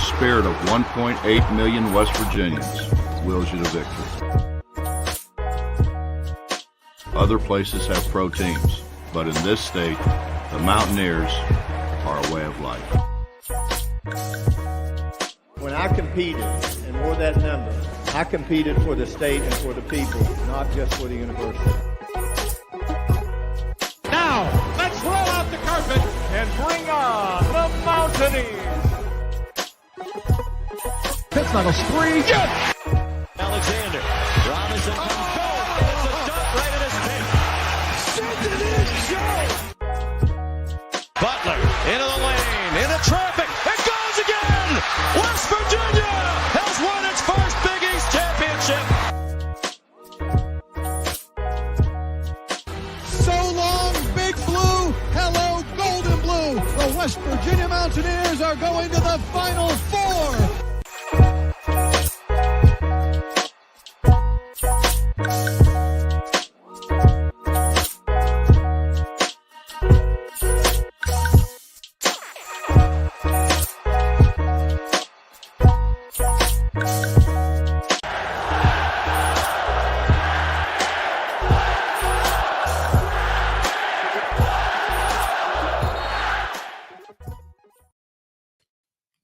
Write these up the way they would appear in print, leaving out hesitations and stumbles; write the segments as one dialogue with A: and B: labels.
A: spirit of 1.8 million West Virginians wills you to victory. Other places have pro teams, but in this state, the Mountaineers are a way of life.
B: When I competed and wore that number, I competed for the state and for the people, not just for the university.
C: Now, let's roll out the carpet and bring on the Mountaineers.
D: Pittsnagel spree.
C: Yes! Alexander. Robinson comes goal. It's a dunk right at his pin. Sends it in, Joe. Butler into the lane, into traffic. It goes again. West Virginia has won its first Big East championship.
D: So long, Big Blue. Hello, Golden Blue. The West Virginia Mountaineers are going to the Final Four.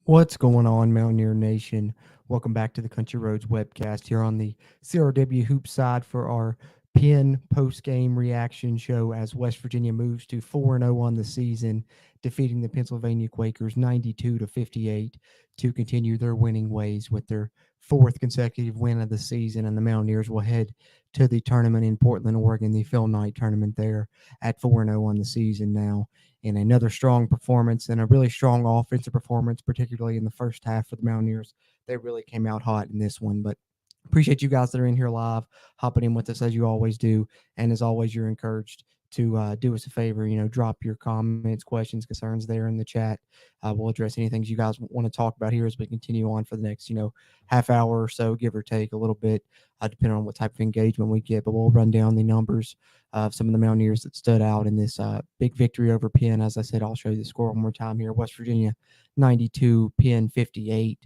E: What's going on, Mountaineer Nation? Welcome back to the Country Roads webcast here on the CRW Hoop side for our Penn post-game reaction show as West Virginia moves to 4-0 on the season, defeating the Pennsylvania Quakers 92-58 to continue their winning ways with their fourth consecutive win of the season, and the Mountaineers will head to the tournament in Portland, Oregon, the Phil Knight tournament there at 4-0 on the season now. And another strong performance and a really strong offensive performance, particularly in the first half for the Mountaineers. They really came out hot in this one, but appreciate you guys that are in here live, hopping in with us as you always do. And as always, you're encouraged to do us a favor, drop your comments, questions, concerns there in the chat. We'll address anything you guys want to talk about here as we continue on for the next, half hour or so, give or take a little bit, depending on what type of engagement we get. But we'll run down the numbers of some of the Mountaineers that stood out in this big victory over Penn. As I said, I'll show you the score one more time here. West Virginia 92, Penn 58.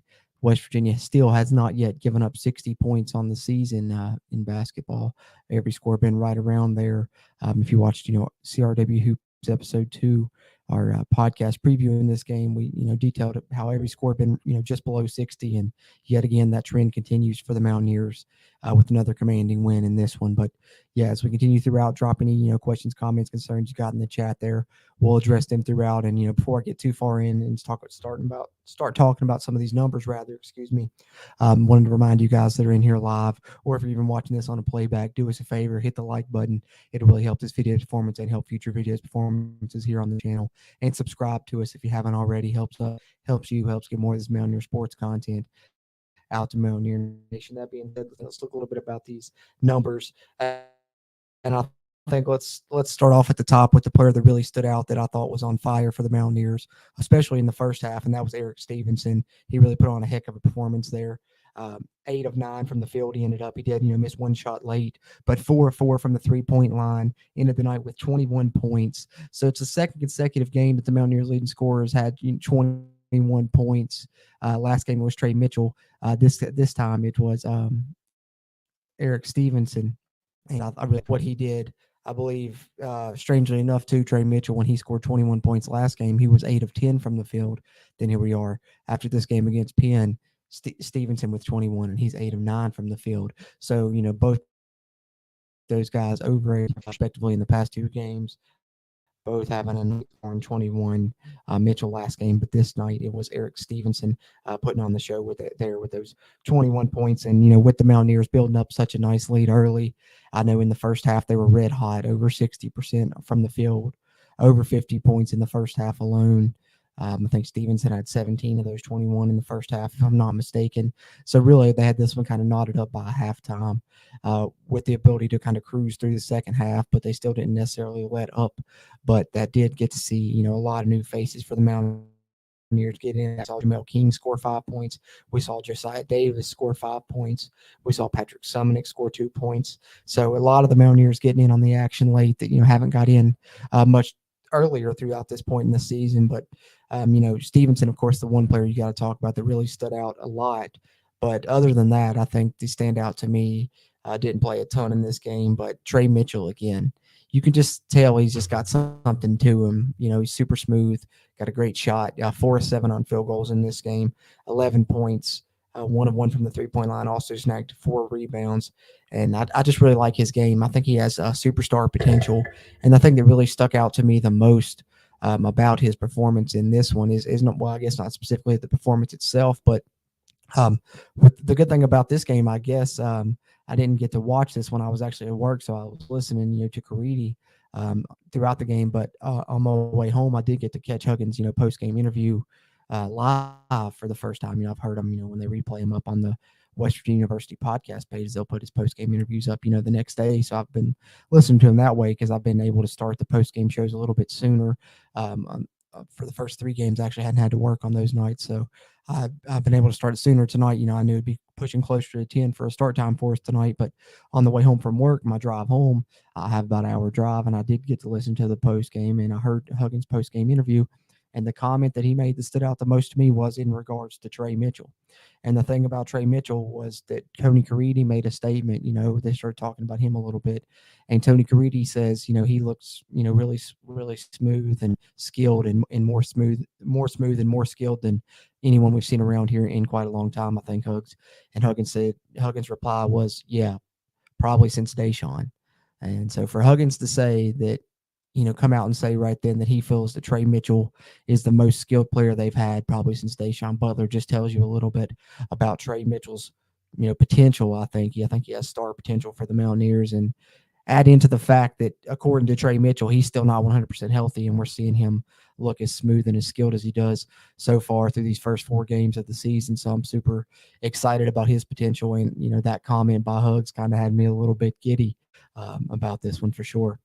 E: West Virginia still has not yet given up 60 points on the season in basketball. Every score been right around there. If you watched, CRW Hoops episode 2, our podcast previewing this game, we, detailed how every score been, just below 60. And yet again, that trend continues for the Mountaineers with another commanding win in this one. But yeah, as we continue throughout, drop any, questions, comments, concerns you got in the chat there. We'll address them throughout. And, before I get too far in and start talking about some of these numbers, wanted to remind you guys that are in here live, or if you're even watching this on a playback, do us a favor, hit the like button. It'll really help this video's performance and help future videos performances here on the channel. And subscribe to us if you haven't already. Helps get more of this Mountaineer sports content out to Mountaineer Nation. That being said, let's look a little bit about these numbers. And I think let's start off at the top with the player that really stood out that I thought was on fire for the Mountaineers, especially in the first half, and that was Eric Stevenson. He really put on a heck of a performance there. 8 of 9 from the field. He did, miss one shot late, but 4 of 4 from the 3-point line. Ended the night with 21 points. So it's the second consecutive game that the Mountaineers leading scorers had 21 points. Last game was Trey Mitchell. This time it was Eric Stevenson. And I really what he did, I believe, strangely enough, too, Trey Mitchell, when he scored 21 points last game, he was 8 of 10 from the field. Then here we are after this game against Penn, Stevenson with 21, and he's 8 of 9 from the field. So, both those guys over respectively in the past 2 games, both having a 21. Mitchell last game, but this night it was Eric Stevenson putting on the show with those 21 points. And, with the Mountaineers building up such a nice lead early, I know in the first half they were red hot, over 60% from the field, over 50 points in the first half alone. I think Stevenson had 17 of those 21 in the first half, if I'm not mistaken. So really, they had this one kind of knotted up by halftime with the ability to kind of cruise through the second half, but they still didn't necessarily let up. But that did get to see, a lot of new faces for the Mountaineers get in. I saw Jamel King score 5 points. We saw Josiah Davis score 5 points. We saw Patrick Sumnick score 2 points. So a lot of the Mountaineers getting in on the action late that, haven't got in much earlier throughout this point in the season. But, Stevenson, of course, the one player you got to talk about that really stood out a lot. But other than that, I think the standout to me didn't play a ton in this game. But Trey Mitchell, again, you can just tell he's just got something to him. He's super smooth, got a great shot, 4 of 7 on field goals in this game, 11 points. 1 of 1 from the 3-point line, also snagged 4 rebounds. And I just really like his game. I think he has superstar potential. And the thing that really stuck out to me the most about his performance in this one is not, well, I guess not specifically the performance itself, but the good thing about this game, I guess, I didn't get to watch this when I was actually at work, so I was listening, to Caridi throughout the game. But on my way home, I did get to catch Huggins, post-game interview live for the first time. I've heard him, when they replay him up on the West Virginia University podcast page, they'll put his post-game interviews up, the next day. So I've been listening to him that way because I've been able to start the post-game shows a little bit sooner. For the first 3 games, I actually hadn't had to work on those nights. So I've been able to start it sooner tonight. I knew it'd be pushing closer to 10 for a start time for us tonight. But on the way home from work, my drive home, I have about an hour drive, and I did get to listen to the post-game, and I heard Huggins' post-game interview. And the comment that he made that stood out the most to me was in regards to Trey Mitchell. And the thing about Trey Mitchell was that Tony Caridi made a statement, they started talking about him a little bit. And Tony Caridi says, he looks, really, really smooth and skilled and more smooth and more skilled than anyone we've seen around here in quite a long time, I think, Hugs. And Huggins' reply was, yeah, probably since Deshaun. And so for Huggins to say that, come out and say right then that he feels that Trey Mitchell is the most skilled player they've had probably since Deshaun Butler just tells you a little bit about Trey Mitchell's, potential. I think he has star potential for the Mountaineers, and add into the fact that according to Trey Mitchell, he's still not 100% healthy, and we're seeing him look as smooth and as skilled as he does so far through these first 4 games of the season. So I'm super excited about his potential, and that comment by Hugs kind of had me a little bit giddy about this one for sure.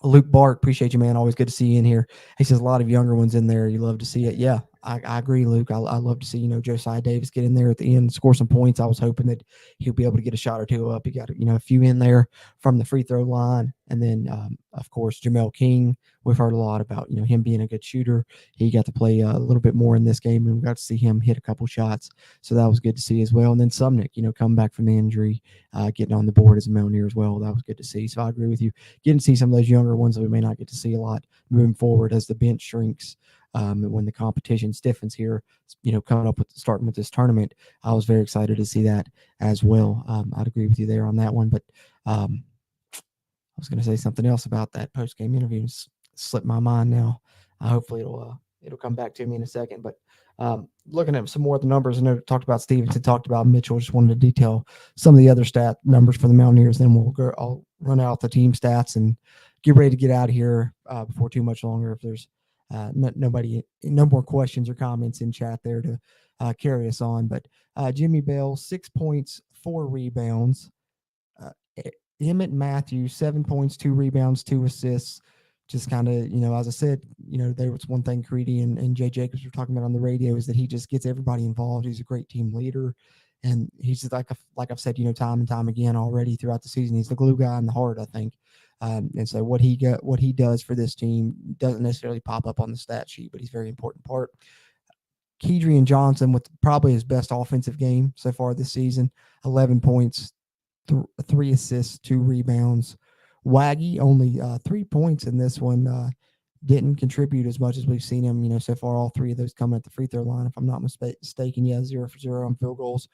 E: Luke Bark, appreciate you, man. Always good to see you in here. He says a lot of younger ones in there. You love to see it. Yeah, I agree, Luke. I love to see, Josiah Davis get in there at the end, score some points. I was hoping that he'll be able to get a shot or 2 up. He got, a few in there from the free throw line. And then, of course, Jamel King. We've heard a lot about, him being a good shooter. He got to play a little bit more in this game, and we got to see him hit a couple shots. So that was good to see as well. And then Sumnick, coming back from the injury, getting on the board as a Mountaineer as well. That was good to see. So I agree with you. Getting to see some of those younger ones that we may not get to see a lot moving forward as the bench shrinks. And when the competition stiffens here, coming up with starting with this tournament, I was very excited to see that as well. I'd agree with you there on that one. But I was going to say something else about that post-game interview. Slipped my mind now. Hopefully it'll come back to me in a second. But looking at some more of the numbers, I know talked about Stevenson, talked about Mitchell. Just wanted to detail some of the other stat numbers for the Mountaineers. Then I'll run out the team stats and get ready to get out of here before too much longer. If there's no more questions or comments in chat there to carry us on. But Jimmy Bell, 6 points, 4 rebounds. Emmett Matthews, 7 points, 2 rebounds, 2 assists. Just kind of, as I said, there was one thing Creedy and Jay Jacobs were talking about on the radio is that he just gets everybody involved. He's a great team leader. And he's just like I've said, time and time again already throughout the season, he's the glue guy in the heart, I think. And so what he does for this team doesn't necessarily pop up on the stat sheet, but he's a very important part. Kedrian Johnson with probably his best offensive game so far this season, 11 points, 3 assists, 2 rebounds. Waggy only 3 points in this one. Didn't contribute as much as we've seen him, so far. All 3 of those coming at the free throw line, if I'm not mistaken. Yeah, 0 for 0 on field goals.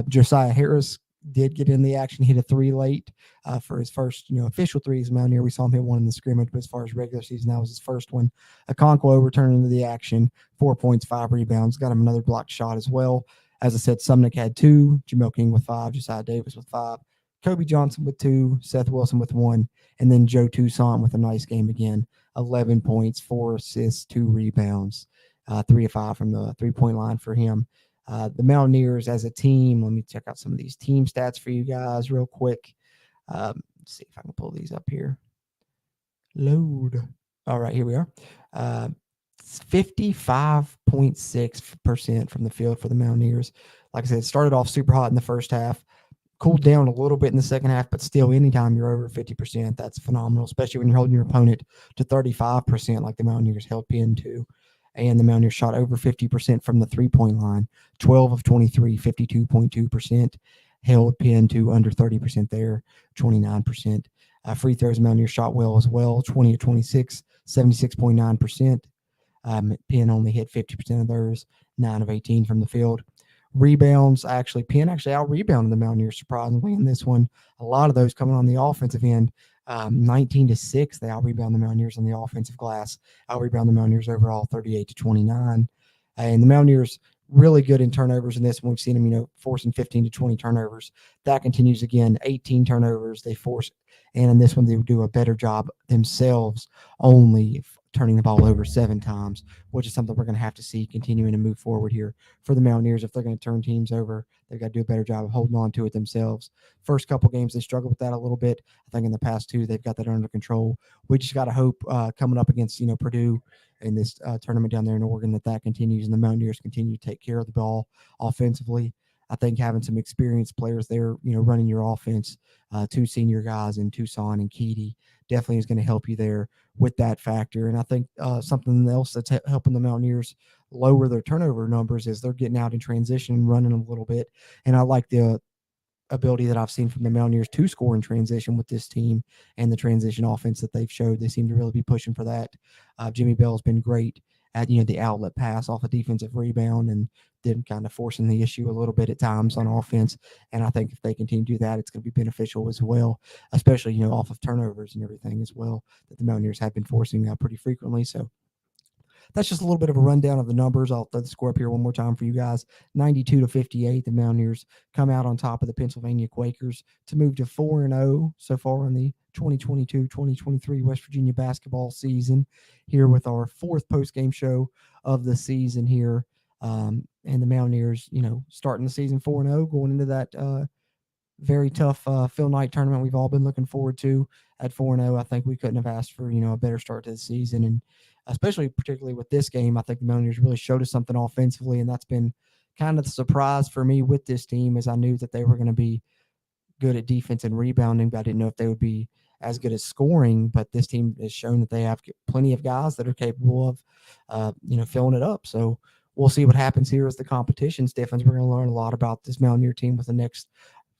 E: Josiah Harris did get in the action, hit a 3 late for his first, official 3 as a Mountaineer. We saw him hit 1 in the scrimmage, but as far as regular season, that was his first one. Okonkwo returned into the action, 4 points, 5 rebounds. Got him another blocked shot as well. As I said, Sumnick had 2, Jamel King with 5, Josiah Davis with 5. Kobe Johnson with 2, Seth Wilson with 1, and then Joe Toussaint with a nice game again. 11 points, 4 assists, 2 rebounds, 3 of 5 from the 3-point line for him. The Mountaineers as a team, let me check out some of these team stats for you guys real quick. Let's see if I can pull these up here. Load. All right, here we are. 55.6% from the field for the Mountaineers. Like I said, it started off super hot in the first half. cooled down a little bit in the second half, but still, anytime you're over 50%, that's phenomenal, especially when you're holding your opponent to 35%, like the Mountaineers held Penn to. And the Mountaineers shot over 50% from the three-point line, 12 of 23, 52.2%. Held Penn to under 30% there, 29%. Free throws, Mountaineers shot well as well, 20 of 26, 76.9%. Penn only hit 50% of theirs, 9 of 18 from the field. Rebounds, Penn actually out-rebounded the Mountaineers, surprisingly, in this one. A lot of those coming on the offensive end. 19-6, they out-rebound the Mountaineers on the offensive glass. Out-rebound the Mountaineers overall, 38-29. And the Mountaineers really good in turnovers in this one. We've seen them, forcing 15 to 20 turnovers. That continues again, 18 turnovers they force. And in this one, they do a better job themselves, only turning the ball over 7 times, which is something we're going to have to see continuing to move forward here for the Mountaineers. If they're going to turn teams over, they've got to do a better job of holding on to it themselves. First couple games, they struggled with that a little bit. I think in the past 2, they've got that under control. We just got to hope coming up against, Purdue in this tournament down there in Oregon that continues and the Mountaineers continue to take care of the ball offensively. I think having some experienced players there, running your offense, 2 senior guys in Tucson and Keedy, definitely is going to help you there with that factor. And I think something else that's helping the Mountaineers lower their turnover numbers is they're getting out in transition and running a little bit. And I like the ability that I've seen from the Mountaineers to score in transition with this team and the transition offense that they've showed. They seem to really be pushing for that. Jimmy Bell's been great at, the outlet pass off a defensive rebound and then kind of forcing the issue a little bit at times on offense. And I think if they continue to do that, it's going to be beneficial as well, especially, off of turnovers and everything as well that the Mountaineers have been forcing pretty frequently. So that's just a little bit of a rundown of the numbers. I'll throw the score up here one more time for you guys. 92-58, the Mountaineers come out on top of the Pennsylvania Quakers to move to 4-0 so far in the 2022-2023 West Virginia basketball season, here with our 4th post-game show of the season here. And the Mountaineers, starting the season 4-0, going into that very tough Phil Knight tournament we've all been looking forward to at 4-0. I think we couldn't have asked for, a better start to the season. And especially particularly with this game, I think the Mountaineers really showed us something offensively, and that's been kind of the surprise for me with this team, as I knew that they were going to be good at defense and rebounding, but I didn't know if they would be as good as scoring. But this team has shown that they have plenty of guys that are capable of, filling it up. So we'll see what happens here as the competition stiffens. We're going to learn a lot about this Mountaineer team with the next,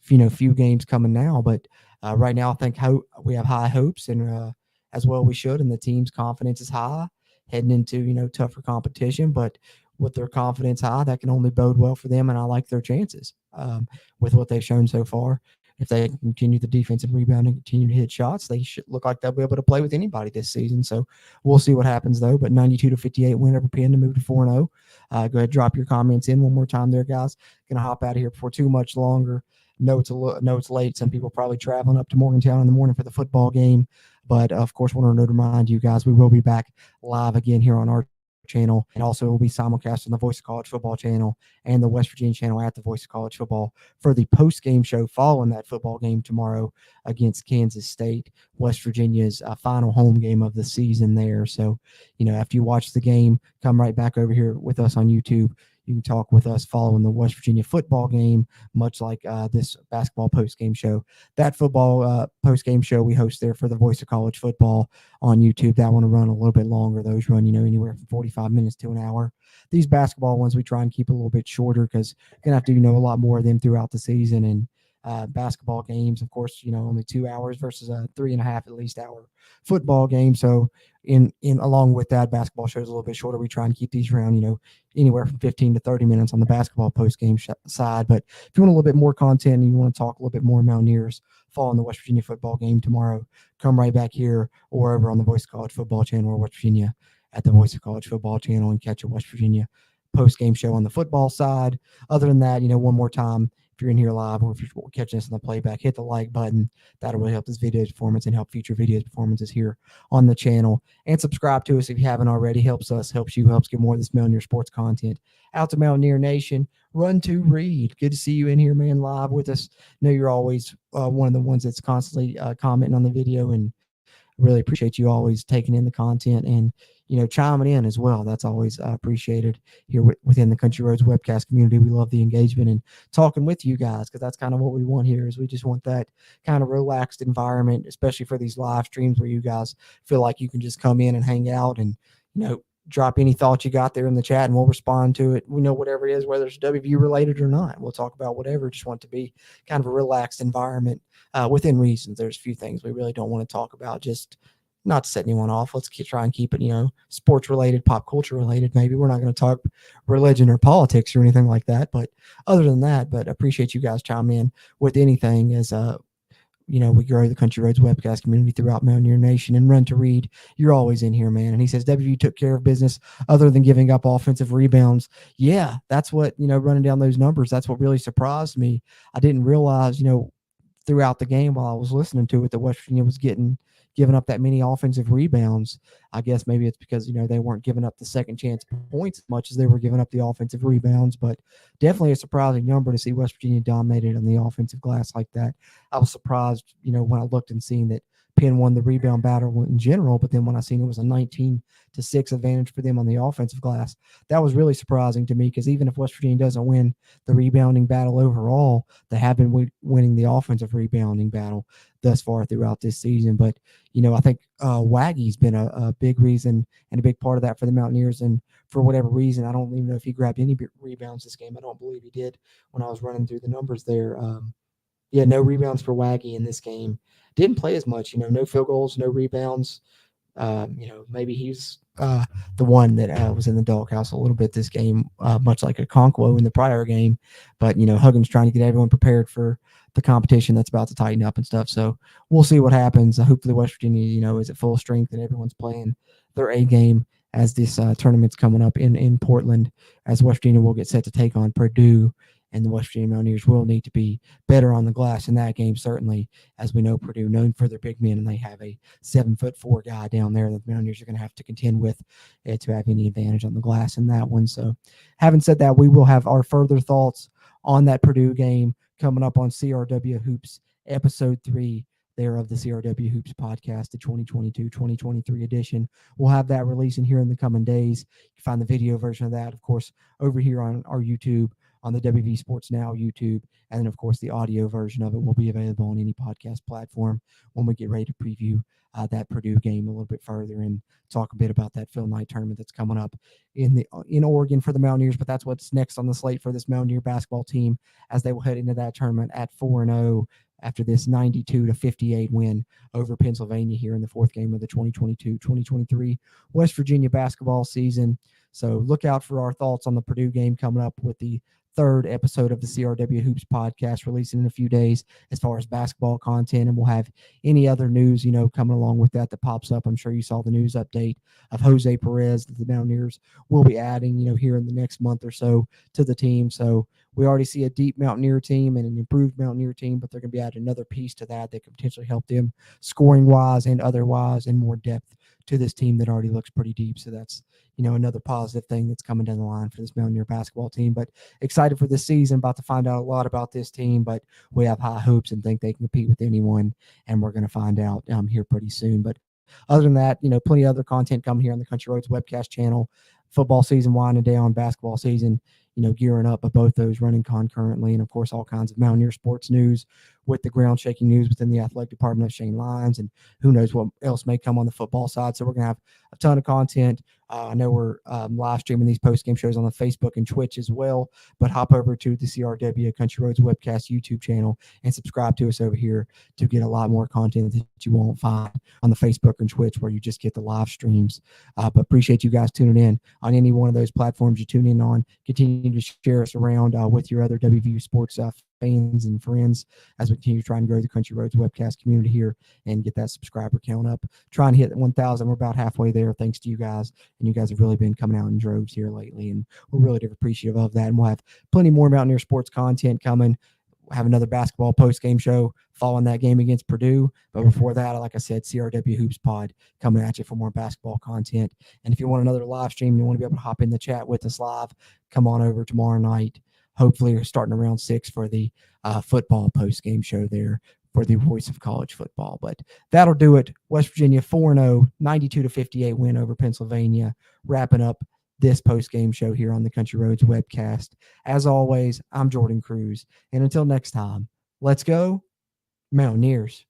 E: few games coming now. But right now, I think we have high hopes, and as well we should, and the team's confidence is high heading into, tougher competition. But with their confidence high, that can only bode well for them, and I like their chances with what they've shown so far. If they continue the defensive rebounding, continue to hit shots, they should look like they'll be able to play with anybody this season. So we'll see what happens, though. But 92-58 win over Penn to move to 4-0. Go ahead, drop your comments in one more time there, guys. Gonna hop out of here before too much longer. Know it's late. Some people probably traveling up to Morgantown in the morning for the football game. But of course, want to remind you guys, we will be back live again here on our channel, and also will be simulcast on the Voice of College Football channel and the West Virginia channel at the Voice of College Football for the post-game show following that football game tomorrow against Kansas State, West Virginia's final home game of the season there. So, after you watch the game, come right back over here with us on YouTube. You can talk with us following the West Virginia football game, much like this basketball post-game show. That football post-game show we host there for the Voice of College Football on YouTube. That one will run a little bit longer. Those run, anywhere from 45 minutes to an hour. These basketball ones we try and keep a little bit shorter because you're going to have to, a lot more of them throughout the season. And basketball games, of course, only 2 hours versus a 3.5 at least hour football game. So in along with that, basketball shows a little bit shorter. We try and keep these around, anywhere from 15 to 30 minutes on the basketball post game side. But if you want a little bit more content and you want to talk a little bit more Mountaineers following the West Virginia football game tomorrow, come right back here or over on the Voice of College Football channel or West Virginia at the Voice of College Football channel and catch a West Virginia post-game show on the football side. Other than that, one more time, if you're in here live or if you're catching us on the playback, hit the like button. That'll really help this video's performance and help future videos performances here on the channel. And subscribe to us if you haven't already. Helps us, helps you, helps get more of this Mountaineer sports content out to Mountaineer Nation. Run to Reed. Good to see you in here, man, live with us. Know you're always one of the ones that's constantly commenting on the video and really appreciate you always taking in the content and, chiming in as well. That's always appreciated here within the Country Roads webcast community. We love the engagement and talking with you guys, because that's kind of what we want here. Is we just want that kind of relaxed environment, especially for these live streams where you guys feel like you can just come in and hang out and, drop any thoughts you got there in the chat and we'll respond to it. We know whatever it is, whether it's WVU related or not. We'll talk about whatever. Just want it to be kind of a relaxed environment within reasons. There's a few things we really don't want to talk about, just not to set anyone off. Let's try and keep it, sports related, pop culture related. Maybe we're not going to talk religion or politics or anything like that. But other than that, but appreciate you guys chiming in with anything as we grow the Country Roads webcast community throughout Mountaineer Nation. And Run to Read, you're always in here, man. And he says WVU took care of business other than giving up offensive rebounds. Yeah, that's what, running down those numbers, that's what really surprised me. I didn't realize, throughout the game while I was listening to it, that West Virginia was giving up that many offensive rebounds. I guess maybe it's because, they weren't giving up the second chance points as much as they were giving up the offensive rebounds, but definitely a surprising number to see West Virginia dominated on the offensive glass like that. I was surprised, when I looked and seen that Penn won the rebound battle in general, but then when I seen it was a 19-6 advantage for them on the offensive glass, that was really surprising to me, because even if West Virginia doesn't win the rebounding battle overall, they have been winning the offensive rebounding battle thus far throughout this season. But, I think Waggy's been a big reason and a big part of that for the Mountaineers. And for whatever reason, I don't even know if he grabbed any rebounds this game. I don't believe he did when I was running through the numbers there. No rebounds for Waggy in this game. Didn't play as much, no field goals, no rebounds. Maybe he's the one that was in the doghouse a little bit this game, much like a Conquo in the prior game. But, Huggins trying to get everyone prepared for the competition that's about to tighten up and stuff. So we'll see what happens. Hopefully West Virginia, is at full strength and everyone's playing their A game as this tournament's coming up in Portland, as West Virginia will get set to take on Purdue. And the West Virginia Mountaineers will need to be better on the glass in that game, certainly, as we know Purdue, known for their big men, and they have a 7'4" guy down there that the Mountaineers are going to have to contend with to have any advantage on the glass in that one. So having said that, we will have our further thoughts on that Purdue game coming up on CRW Hoops episode 3 there of the CRW Hoops podcast, the 2022-2023 edition. We'll have that releasing here in the coming days. You can find the video version of that, of course, over here on our YouTube, on the WV Sports Now YouTube, and then, of course, the audio version of it will be available on any podcast platform when we get ready to preview that Purdue game a little bit further and talk a bit about that Phil Knight tournament that's coming up in Oregon for the Mountaineers. But that's what's next on the slate for this Mountaineer basketball team, as they will head into that tournament at 4-0 after this 92-58 win over Pennsylvania here in the fourth game of the 2022-2023 West Virginia basketball season. So look out for our thoughts on the Purdue game coming up with the third episode of the CRW Hoops podcast releasing in a few days as far as basketball content. And we'll have any other news, coming along with that pops up. I'm sure you saw the news update of Jose Perez that the Mountaineers will be adding, here in the next month or so to the team. So we already see a deep Mountaineer team and an improved Mountaineer team, but they're going to be adding another piece to that could potentially help them scoring wise and otherwise, and more depth to this team that already looks pretty deep. So that's, another positive thing that's coming down the line for this Mountaineer basketball team. But excited for this season, about to find out a lot about this team, but we have high hopes and think they can compete with anyone, and we're going to find out here pretty soon. But other than that, plenty of other content coming here on the Country Roads webcast channel. Football season winding down, basketball season, gearing up, but both those running concurrently. And of course, all kinds of Mountaineer sports news with the ground shaking news within the athletic department of Shane Lyons, and who knows what else may come on the football side. So we're going to have a ton of content. I know we're live streaming these post-game shows on the Facebook and Twitch as well, but hop over to the CRW Country Roads webcast YouTube channel and subscribe to us over here to get a lot more content that you won't find on the Facebook and Twitch, where you just get the live streams. But appreciate you guys tuning in on any one of those platforms you tune in on. Continue to share us around with your other WVU sports fans and friends as we continue to try and grow the Country Roads webcast community here and get that subscriber count up. Trying to hit 1,000. We're about halfway there, thanks to you guys. And you guys have really been coming out in droves here lately, and we're really appreciative of that. And we'll have plenty more Mountaineer sports content coming. We'll have another basketball post-game show following that game against Purdue. But before that, like I said, CRW Hoops Pod coming at you for more basketball content. And if you want another live stream and you want to be able to hop in the chat with us live, come on over tomorrow night. Hopefully, we're starting around 6 for the football post-game show there for the voice of college football. But that'll do it. West Virginia 4-0, 92-58 win over Pennsylvania, wrapping up this post-game show here on the Country Roads webcast. As always, I'm Jordan Cruz. And until next time, let's go Mountaineers.